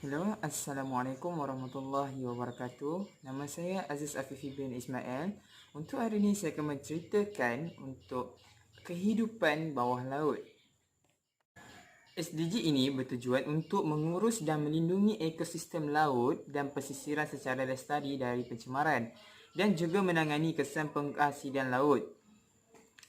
Hello, Assalamualaikum warahmatullahi wabarakatuh. Nama saya Aziz Afifi bin Ismail. Untuk hari ini saya akan menceritakan untuk kehidupan bawah laut. SDG ini bertujuan untuk mengurus dan melindungi ekosistem laut dan pesisiran secara lestari dari pencemaran dan juga menangani kesan pengasidan laut.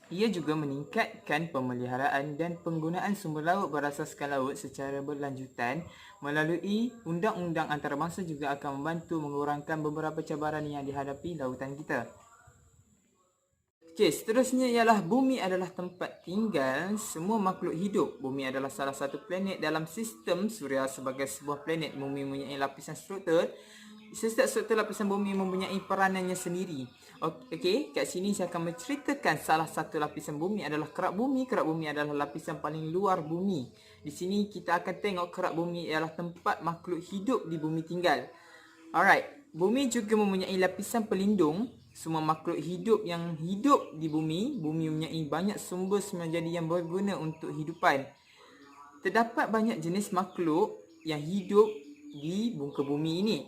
Ia juga meningkatkan pemeliharaan dan penggunaan sumber laut berasaskan laut secara berlanjutan melalui undang-undang antarabangsa juga akan membantu mengurangkan beberapa cabaran yang dihadapi lautan kita. Okey, seterusnya ialah bumi adalah tempat tinggal semua makhluk hidup. Bumi adalah salah satu planet dalam sistem suria. Sebagai sebuah planet, bumi mempunyai lapisan struktur. Setiap struktur lapisan bumi mempunyai peranannya sendiri. Okey, kat sini saya akan menceritakan salah satu lapisan bumi adalah kerak bumi. Kerak bumi adalah lapisan paling luar bumi. Di sini kita akan tengok kerak bumi ialah tempat makhluk hidup di bumi tinggal. Alright, bumi juga mempunyai lapisan pelindung. Semua makhluk hidup yang hidup di bumi mempunyai banyak sumber semajadi yang berguna untuk hidupan. Terdapat banyak jenis makhluk yang hidup di muka bumi ini.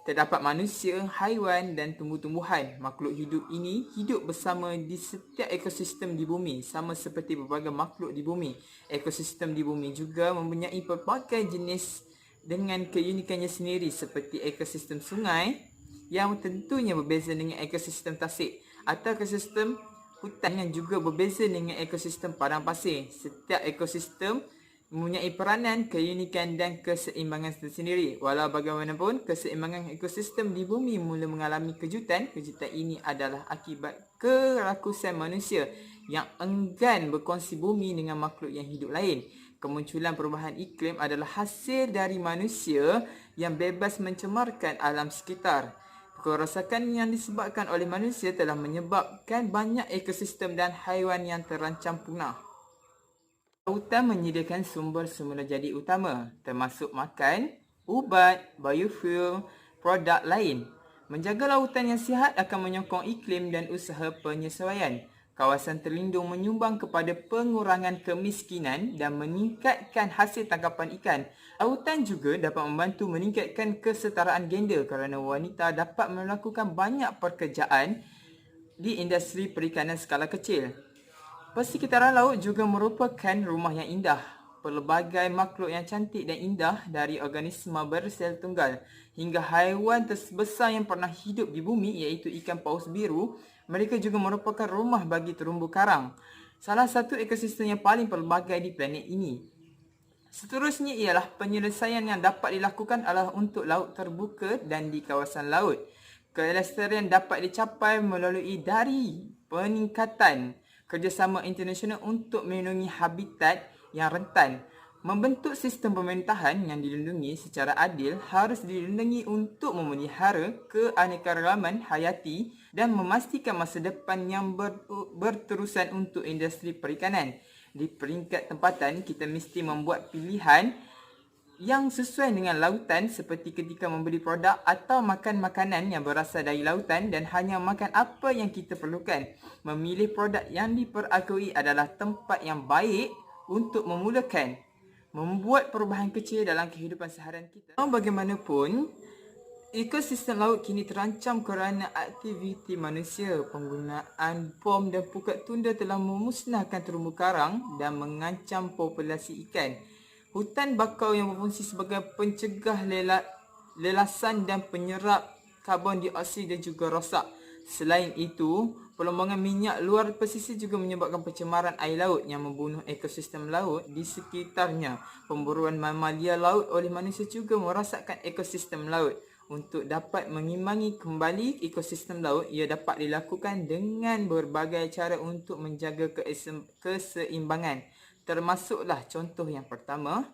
Terdapat manusia, haiwan dan tumbuh-tumbuhan. Makhluk hidup ini hidup bersama di setiap ekosistem di bumi, sama seperti berbagai makhluk di bumi. Ekosistem di bumi juga mempunyai pelbagai jenis dengan keunikannya sendiri, seperti ekosistem sungai yang tentunya berbeza dengan ekosistem tasik, atau ekosistem hutan yang juga berbeza dengan ekosistem padang pasir. Setiap ekosistem mempunyai peranan, keunikan dan keseimbangan tersendiri. Walau bagaimanapun, keseimbangan ekosistem di bumi mula mengalami kejutan. Kejutan ini adalah akibat kerakusan manusia yang enggan berkongsi bumi dengan makhluk yang hidup lain. Kemunculan perubahan iklim adalah hasil dari manusia yang bebas mencemarkan alam sekitar. Kerosakan yang disebabkan oleh manusia telah menyebabkan banyak ekosistem dan haiwan yang terancam punah. Lautan menyediakan sumber semula jadi utama, termasuk makan, ubat, biofuel, produk lain. Menjaga lautan yang sihat akan menyokong iklim dan usaha penyesuaian. Kawasan terlindung menyumbang kepada pengurangan kemiskinan dan meningkatkan hasil tangkapan ikan. Lautan juga dapat membantu meningkatkan kesetaraan gender kerana wanita dapat melakukan banyak pekerjaan di industri perikanan skala kecil. Persekitaran laut juga merupakan rumah yang indah. Pelbagai makhluk yang cantik dan indah, dari organisma bersel tunggal hingga haiwan terbesar yang pernah hidup di bumi iaitu ikan paus biru, mereka juga merupakan rumah bagi terumbu karang, salah satu ekosistem yang paling pelbagai di planet ini. Seterusnya ialah penyelesaian yang dapat dilakukan adalah untuk laut terbuka dan di kawasan laut. Kelestarian dapat dicapai melalui dari peningkatan kerjasama internasional untuk melindungi habitat yang rentan. Membentuk sistem pemerintahan yang dilindungi secara adil harus dilindungi untuk memelihara keanekaragaman hayati dan memastikan masa depan yang berterusan untuk industri perikanan. Di peringkat tempatan, kita mesti membuat pilihan yang sesuai dengan lautan, seperti ketika membeli produk atau makan makanan yang berasal dari lautan, dan hanya makan apa yang kita perlukan. Memilih produk yang diperakui adalah tempat yang baik untuk memulakan membuat perubahan kecil dalam kehidupan seharian kita. Bagaimanapun, ekosistem laut kini terancam kerana aktiviti manusia. Penggunaan bom dan pukat tunda telah memusnahkan terumbu karang dan mengancam populasi ikan. Hutan bakau yang berfungsi sebagai pencegah lelasan dan penyerap karbon dioksida juga rosak. Selain itu, pelombongan minyak luar pesisir juga menyebabkan pencemaran air laut yang membunuh ekosistem laut di sekitarnya. Pemburuan mamalia laut oleh manusia juga merosakkan ekosistem laut. Untuk dapat mengimbangi kembali ekosistem laut, ia dapat dilakukan dengan berbagai cara untuk menjaga keseimbangan. Termasuklah contoh yang pertama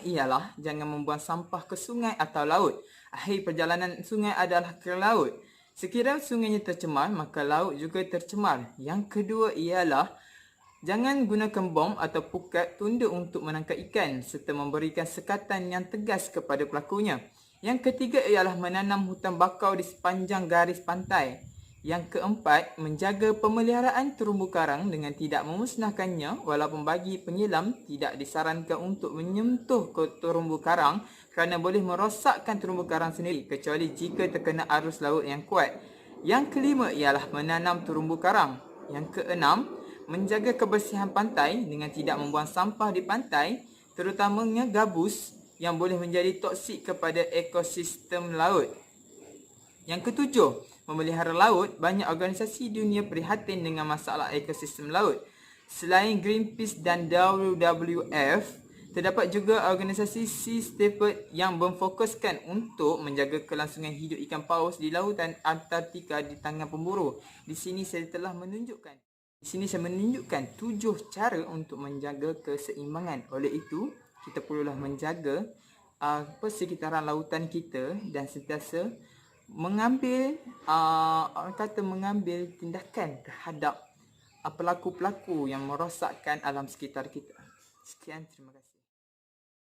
ialah jangan membuang sampah ke sungai atau laut. Akhir perjalanan sungai adalah ke laut. Sekiranya sungainya tercemar, maka laut juga tercemar. Yang kedua ialah jangan gunakan bom atau pukat tunda untuk menangkap ikan serta memberikan sekatan yang tegas kepada pelakunya. Yang ketiga ialah menanam hutan bakau di sepanjang garis pantai. Yang keempat, menjaga pemeliharaan terumbu karang dengan tidak memusnahkannya walaupun bagi penyelam tidak disarankan untuk menyentuh ke terumbu karang kerana boleh merosakkan terumbu karang sendiri kecuali jika terkena arus laut yang kuat. Yang kelima ialah menanam terumbu karang. Yang keenam, menjaga kebersihan pantai dengan tidak membuang sampah di pantai, terutamanya gabus yang boleh menjadi toksik kepada ekosistem laut. Yang ketujuh, memelihara laut. Banyak organisasi dunia prihatin dengan masalah ekosistem laut. Selain Greenpeace dan WWF, terdapat juga organisasi Sea Shepherd yang memfokuskan untuk menjaga kelangsungan hidup ikan paus di lautan Antartika di tangan pemburu. Di sini saya menunjukkan 7 cara untuk menjaga keseimbangan. Oleh itu, kita perlulah menjaga persekitaran lautan kita dan sentiasa mengambil tindakan terhadap pelaku-pelaku yang merosakkan alam sekitar kita. Sekian, terima kasih.